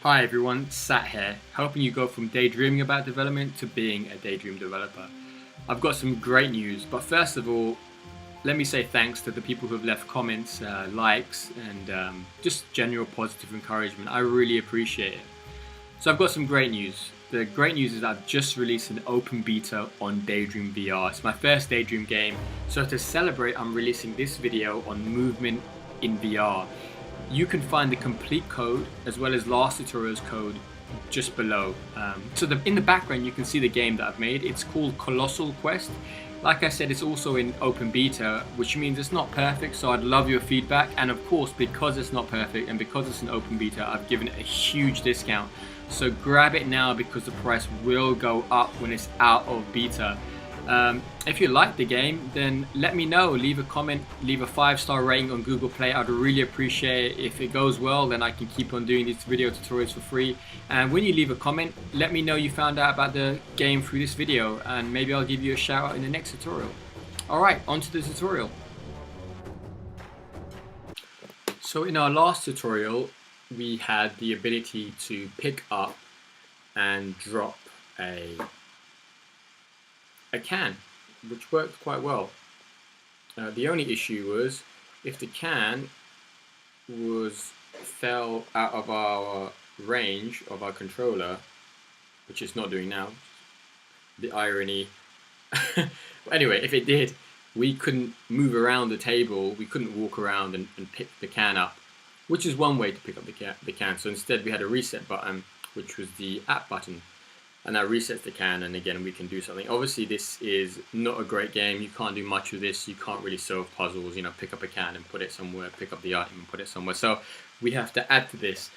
Hi everyone, Sat here, helping you go from daydreaming about development to being a Daydream developer. I've got some great news, but first of all, let me say thanks to the people who have left comments, likes, and just general positive encouragement. I really appreciate it. So I've got some great news. The great news is I've just released an open beta on Daydream VR. It's my first Daydream game, so to celebrate, I'm releasing this video on movement in VR. You can find the complete code as well as last tutorial's code just below. In the background you can see the game that I've made. It's called Colossal Quest. Like I said, it's also in open beta, which means it's not perfect, so I'd love your feedback. And of course, because it's not perfect and because it's an open beta, I've given it a huge discount. So grab it now because the price will go up when it's out of beta. If you like the game, then let me know. Leave a comment, leave a 5-star rating on Google Play. I'd really appreciate it. If it goes well, then I can keep on doing these video tutorials for free. And when you leave a comment, let me know you found out about the game through this video, and maybe I'll give you a shout out in the next tutorial. Alright, on to the tutorial. So in our last tutorial, we had the ability to pick up and drop a can, which worked quite well. The only issue was if the can fell out of our range of our controller, which it's not doing now. The irony. Anyway, if it did, we couldn't move around the table. We couldn't walk around and pick the can up, which is one way to pick up the can. So instead, we had a reset button, which was the app button. And that resets the can, and again we can do something. Obviously this is not a great game. You can't do much with this. You can't really solve puzzles, you know, pick up a can and put it somewhere, pick up the item and put it somewhere. So we have to add to this.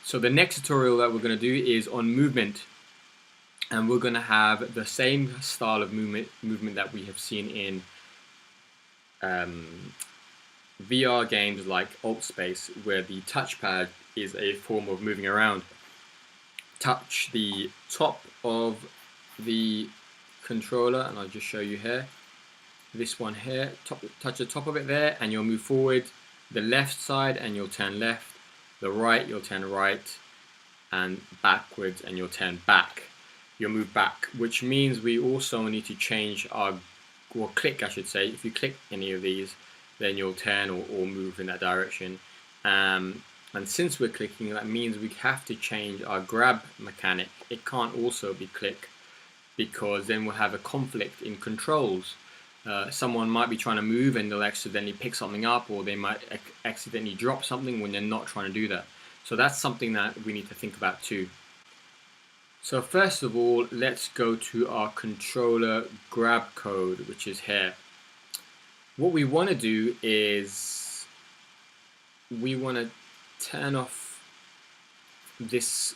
So the next tutorial that we're going to do is on movement, and we're going to have the same style of movement that we have seen in VR games like Alt Space, where the touchpad is a form of moving around. Touch the top of the controller, and I'll just show you here. This one here, touch the top of it there, and you'll move forward. The left side, and you'll turn left. The right, you'll turn right, and backwards, and you'll turn back. You'll move back, which means we also need to change our, or click, I should say. If you click any of these, then you'll turn or move in that direction. And since we're clicking, that means we have to change our grab mechanic. It can't also be click, because then we'll have a conflict in controls. Someone might be trying to move and they'll accidentally pick something up, or they might accidentally drop something when they're not trying to do that. So that's something that we need to think about too. So first of all, let's go to our controller grab code, which is here. What we want to do is we want to turn off this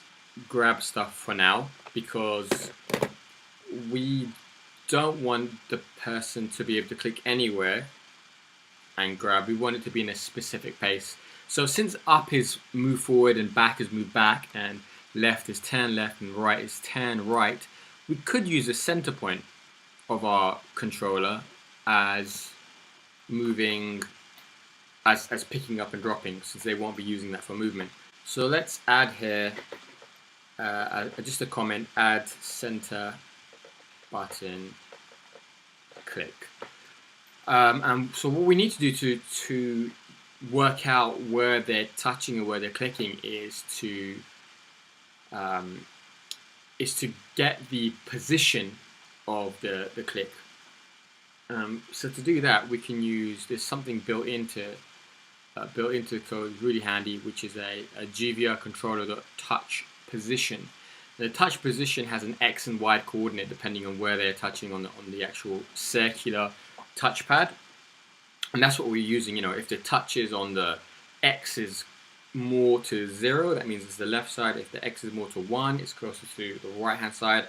grab stuff for now, because we don't want the person to be able to click anywhere and grab. We want it to be in a specific pace. So since up is move forward and back is move back and left is turn left and right is turn right, we could use the center point of our controller as moving, as picking up and dropping, since they won't be using that for movement. So let's add here just a comment, add center button click. And so what we need to do to work out where they're touching or where they're clicking is to get the position of the click. So to do that, we can use, there's something built into the code, really handy, which is a GVR controller.touch position. The touch position has an X and Y coordinate depending on where they're touching on the actual circular touchpad, and that's what we're using. You know, if the touch is on the X is more to 0, that means it's the left side. If the X is more to 1, it's closer to the right hand side.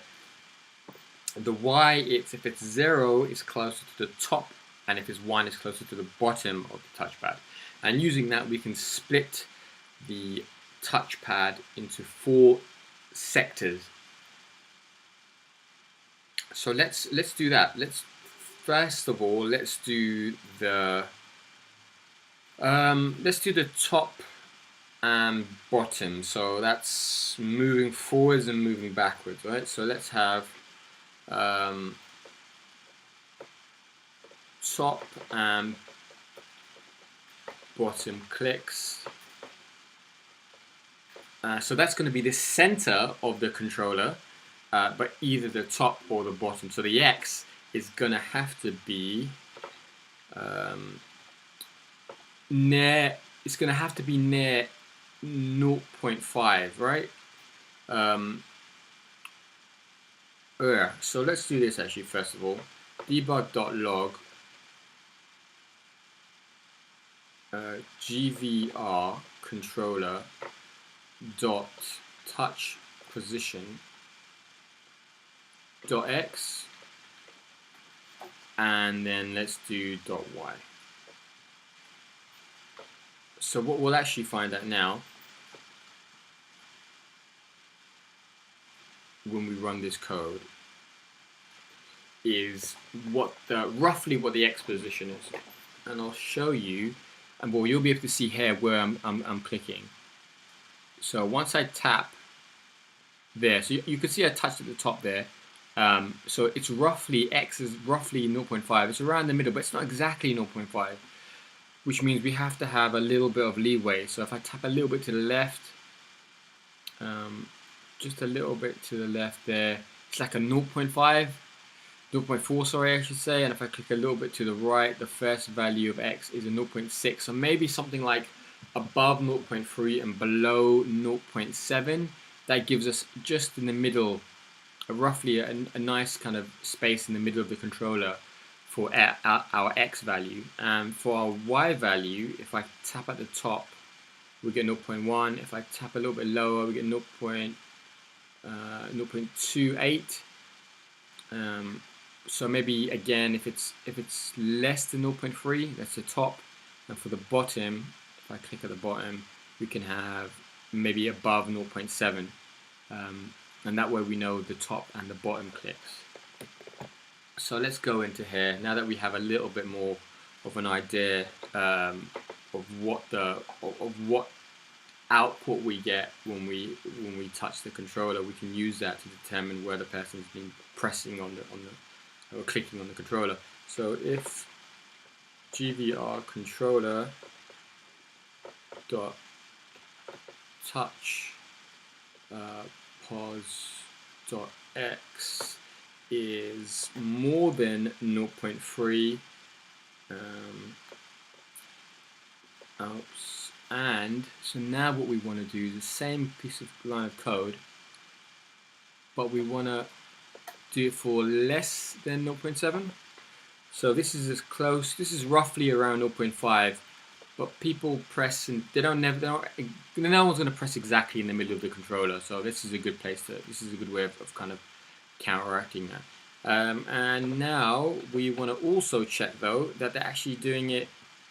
The Y, if it's 0, it's closer to the top, and if it's 1, it's closer to the bottom of the touchpad. And using that, we can split the touchpad into 4 sectors. So let's do that. First of all, let's do the top and bottom. So that's moving forwards and moving backwards, right? So let's have top and bottom clicks. So that's going to be the center of the controller, but either the top or the bottom. So the X is going to have to be near. It's going to have to be near 0.5, right? Yeah. So let's do this actually. First of all, debug.log GVR controller dot touch position dot x, and then let's do dot y. So what we'll actually find out now when we run this code is roughly what the x position is, and I'll show you, and well, you'll be able to see here where I'm clicking. So once I tap there, so you can see I touched at the top there. So it's roughly, X is roughly 0.5. It's around the middle, but it's not exactly 0.5, which means we have to have a little bit of leeway. So if I tap a little bit to the left, just a little bit to the left there, it's like a 0.5, 0.4, sorry, I should say. And if I click a little bit to the right, the first value of X is a 0.6. So maybe something like above 0.3 and below 0.7. That gives us just in the middle, roughly a nice kind of space in the middle of the controller for our X value. And for our Y value, if I tap at the top, we get 0.1. If I tap a little bit lower, we get 0.28. So maybe again, if it's less than 0.3, that's the top. And for the bottom, if I click at the bottom, we can have maybe above 0.7, and that way we know the top and the bottom clicks. So let's go into here now that we have a little bit more of an idea of what output we get when we touch the controller. We can use that to determine where the person's been pressing on the or clicking on the controller. So if GVR controller dot touch pos dot x is more than 0.3, and so now what we want to do is the same piece of line of code, but we want to do it for less than 0.7. So this is as close, this is roughly around 0.5, but people press and no one's going to press exactly in the middle of the controller. So this is a good way of kind of counteracting that. And now we want to also check though that they're actually doing it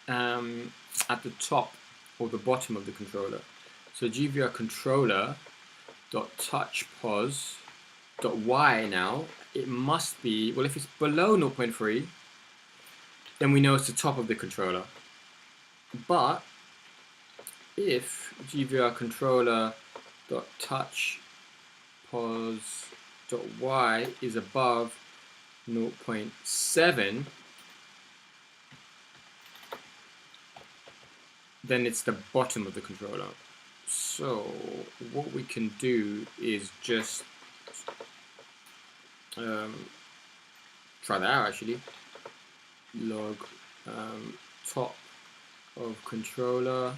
at the top or the bottom of the controller. So GVR controller dot touch pos dot y, now it must be, well, if it's below 0.3, then we know it's the top of the controller. But if GVR controller dot touch pos dot y is above 0.7, then it's the bottom of the controller. So what we can do is just try that out actually. Log top of controller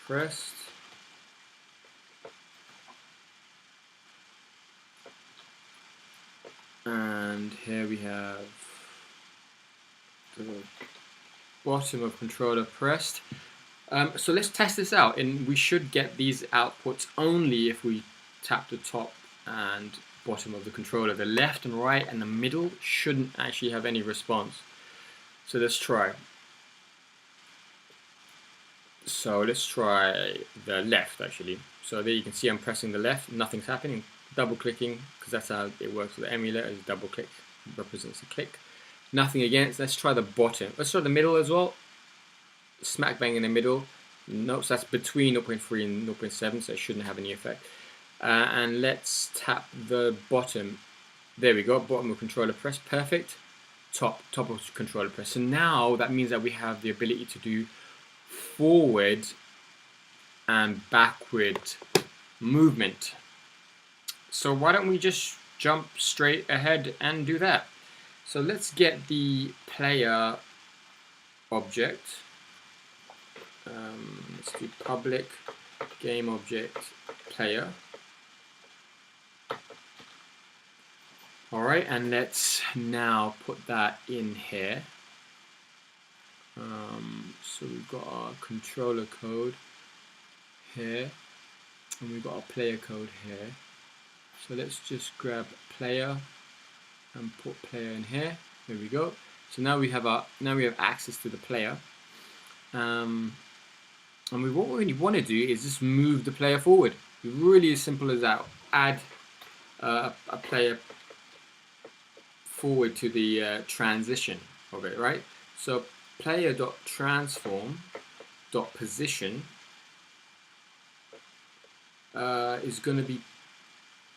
pressed, and here we have the bottom of controller pressed. So let's test this out, and we should get these outputs only if we tap the top and bottom of the controller. The left and right and the middle shouldn't actually have any response. So let's try. So let's try the left actually. So there you can see I'm pressing the left, nothing's happening. Double clicking, because that's how it works with the emulator, is double click represents a click. Nothing against. Let's try the bottom. Let's try the middle as well. Smack bang in the middle. No, so that's between 0.3 and 0.7, so it shouldn't have any effect. And let's tap the bottom. There we go, bottom of controller press, perfect. Top of controller press. So now that means that we have the ability to do forward and backward movement. So why don't we just jump straight ahead and do that? So let's get the player object. Let's do public game object player. Alright, and let's now put that in here. So we've got our controller code here, and we've got our player code here. So let's just grab player and put player in here. There we go. So now we have access to the player. And what we really want to do is just move the player forward. Really as simple as that. Add a player forward to the transition of it, right? So player.transform.position is going to be,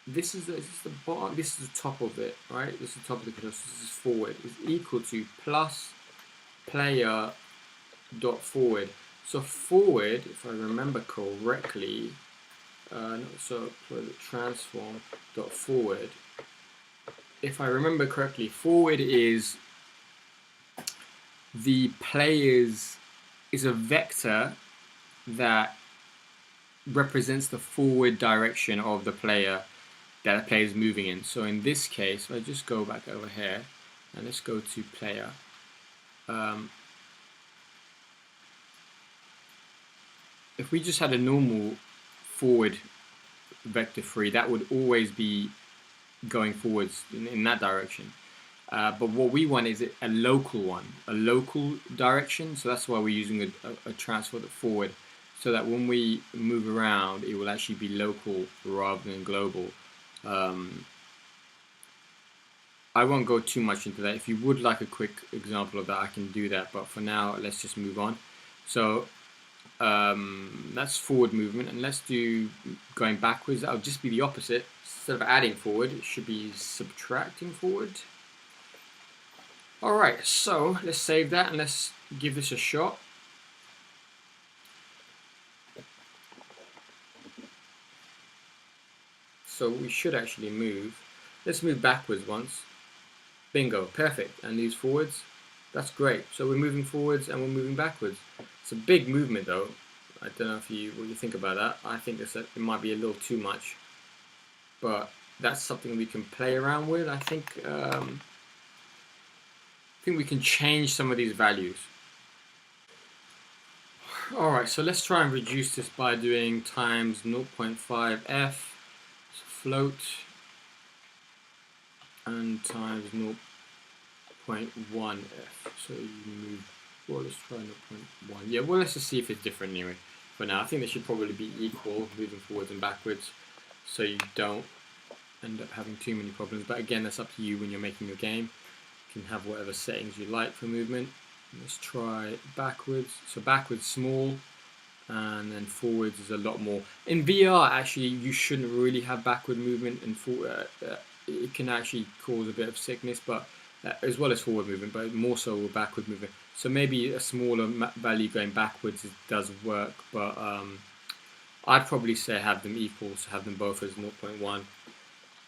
this is the bottom, this is the top of it, right? This is the top of the control. So this is forward is equal to plus player dot forward. So forward, if I remember correctly, so transform dot forward. If I remember correctly, forward is the player's is a vector that represents the forward direction of the player that the player is moving in. So in this case, if I just go back over here and let's go to player. If we just had a normal forward vector free, that would always be going forwards in that direction. But what we want is a local one, a local direction. So that's why we're using a transfer forward, so that when we move around, it will actually be local rather than global. I won't go too much into that. If you would like a quick example of that, I can do that. But for now, let's just move on. So that's forward movement, and let's do going backwards. That'll just be the opposite. Instead of adding forward, it should be subtracting forward. Alright, so let's save that and let's give this a shot. So we should actually move. Let's move backwards once. Bingo, perfect. And these forwards. That's great. So we're moving forwards and we're moving backwards. It's a big movement though. I don't know what you think about that. I think it might be a little too much. But that's something we can play around with. I think we can change some of these values. Alright, so let's try and reduce this by doing times 0.5f, so float, and times 0.1f. So you move, well, let's try 0.1. Yeah, well, let's just see if it's different anyway. For now, I think they should probably be equal, moving forwards and backwards, so you don't end up having too many problems. But again, that's up to you when you're making your game. You can have whatever settings you like for movement. Let's try backwards. So backwards small, and then forwards is a lot more. In VR, actually, you shouldn't really have backward movement, and it can actually cause a bit of sickness, but as well as forward movement, but more so with backward movement. So maybe a smaller value going backwards does work, but I'd probably say have them equal, so have them both as 0.1.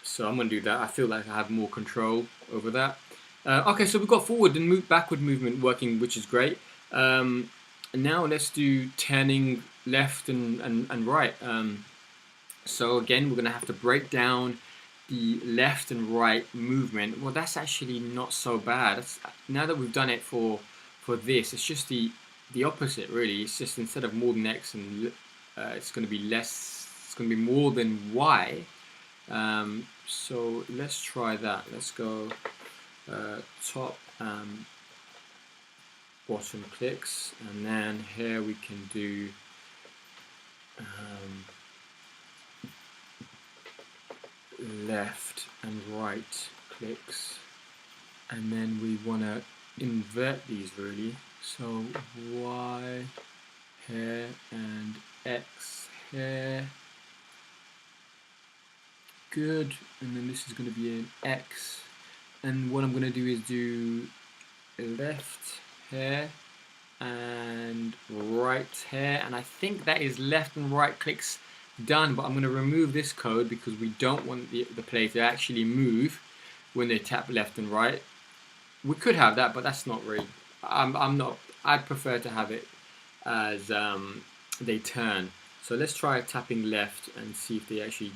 So I'm going to do that. I feel like I have more control over that. Okay, so we've got forward and backward movement working, which is great. And now let's do turning left and right. So again, we're going to have to break down the left and right movement. Well, that's actually not so bad. Now that we've done it for this, it's just the opposite, really. It's just instead of more than X, and it's going to be less. It's going to be more than Y. So let's try that. Let's go top and bottom clicks, and then here we can do left and right clicks, and then we want to invert these really. So Y here, and X here. Good, and then this is going to be an X, and what I'm going to do is do left here and right here, and I think that is left and right clicks done, but I'm going to remove this code because we don't want the player to actually move when they tap left and right. We could have that, but that's not really, I'd prefer to have it as they turn. So let's try tapping left and see if they actually,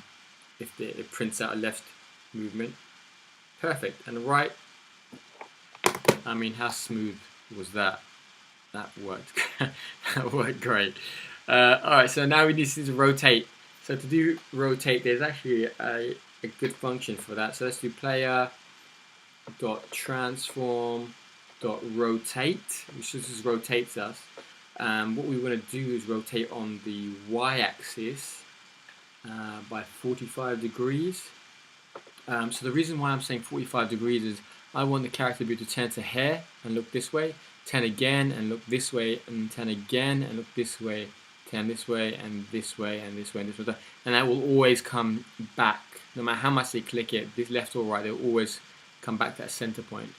it prints out a left movement. Perfect. And right, I mean, how smooth was that? That worked. That worked great. Alright, so now we need to rotate. So to do rotate, there's actually a good function for that. So let's do player dot transform dot rotate, which just rotates us. What we want to do is rotate on the y-axis by 45 degrees. So the reason why I'm saying 45 degrees is I want the character to be able to turn to here and look this way, turn again and look this way, and turn again and look this way, turn this way and this way and this way and this way, and that will always come back. No matter how much they click it, this left or right, they'll always come back to that center point,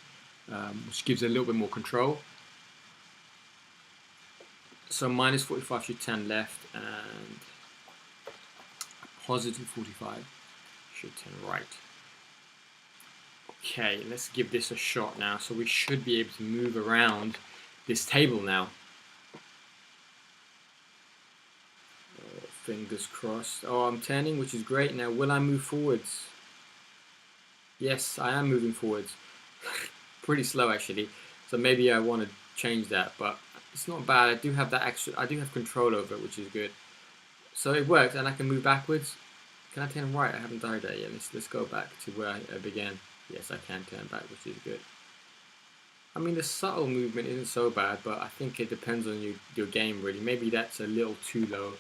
which gives a little bit more control. So minus 45 should turn left, and positive 45 should turn right. Okay, let's give this a shot now. So we should be able to move around this table now. Oh, fingers crossed. Oh, I'm turning, which is great. Now, will I move forwards? Yes, I am moving forwards. Pretty slow, actually. So maybe I want to change that, but it's not bad. I do have that extra. I do have control over it, which is good. So it works, and I can move backwards. Can I turn right? I haven't died there yet. Let's go back to where I began. Yes, I can turn back, which is good. I mean, the subtle movement isn't so bad, but I think it depends on your game, really. Maybe that's a little too low,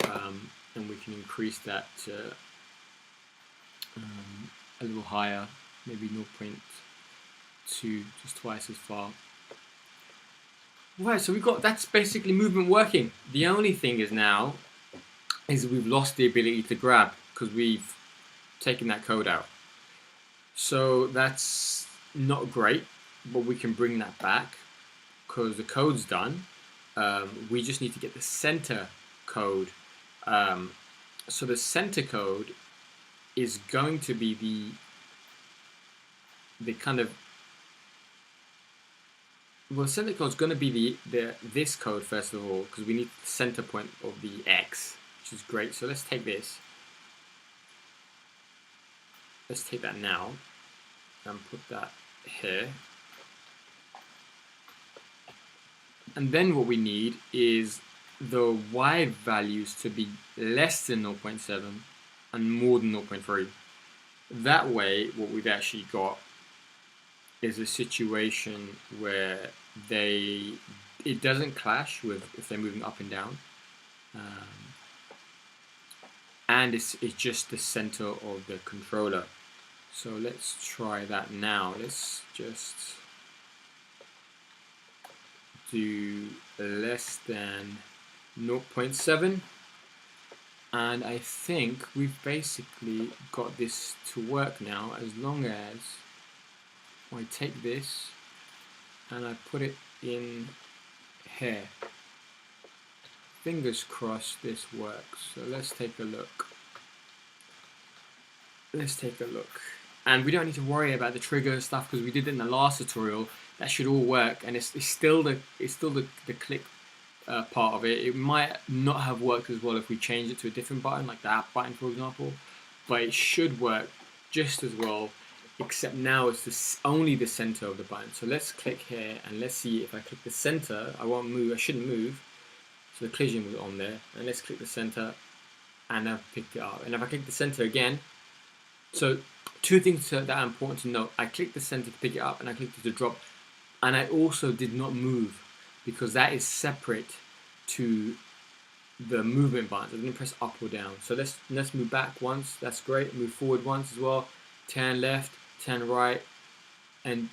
and we can increase that to a little higher, maybe 0.2, just twice as far. Right, so that's basically movement working. The only thing is now is we've lost the ability to grab because we've taken that code out. So that's not great, but we can bring that back because the code's done. We just need to get the center code. So the center code is going to be the kind of, well, center code is going to be this code first of all, because we need the center point of the X, which is great. So let's take this. Let's take that now and put that here. And then what we need is the Y values to be less than 0.7 and more than 0.3. That way, what we've actually got is a situation where it doesn't clash with if they're moving up and down, and it's just the center of the controller. So let's try that now. Let's just do less than 0.7, and I think we've basically got this to work now, as long as I take this and I put it in here. Fingers crossed this works. So let's take a look. Let's take a look. And we don't need to worry about the trigger stuff because we did it in the last tutorial. That should all work, and it's still the click part of it. It might not have worked as well if we change it to a different button, like the app button, for example. But it should work just as well, except now it's only the center of the button. So let's click here and let's see if I click the center. I won't move. I shouldn't move. So the collision was on there. And let's click the center, and I've picked it up. And if I click the center again, so two things that are important to note. I clicked the center to pick it up, and I clicked it to drop. And I also did not move because that is separate to the movement buttons. I didn't press up or down. So let's move back once. That's great. Move forward once as well. Turn left, turn right, and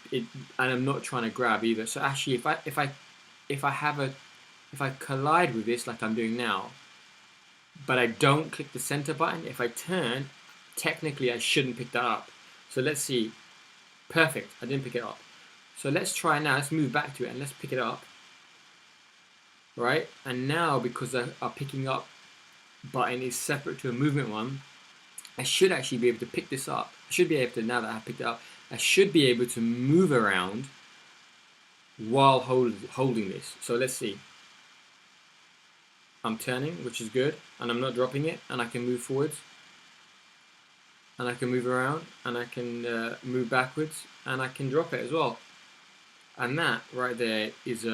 I'm not trying to grab either. So actually, if I have if I collide with this like I'm doing now, but I don't click the center button, if I turn, technically I shouldn't pick that up. So let's see. Perfect, I didn't pick it up. So let's try now, let's move back to it and let's pick it up. Right, and now because our picking up button is separate to a movement one, I should actually be able to pick this up. I should be able to, now that I've picked it up, I should be able to move around while holding this. So let's see. I'm turning, which is good, and I'm not dropping it, and I can move forwards, and I can move around, and I can move backwards, and I can drop it as well. And that right there is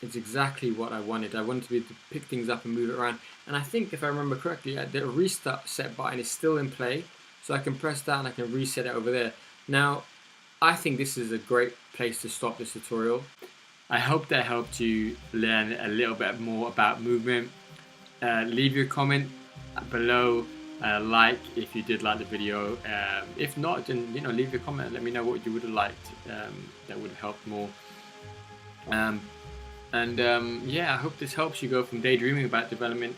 it's exactly what I wanted. I wanted to be able to pick things up and move it around. And I think if I remember correctly, the restart set button is still in play. So I can press that and I can reset it over there. Now, I think this is a great place to stop this tutorial. I hope that helped you learn a little bit more about movement. Leave your comment below. Like if you did like the video. If not, then leave your comment. Let me know what you would have liked. That would have helped more. Yeah, I hope this helps you go from daydreaming about development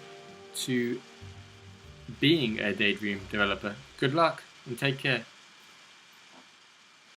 to being a Daydream developer. Good luck and take care.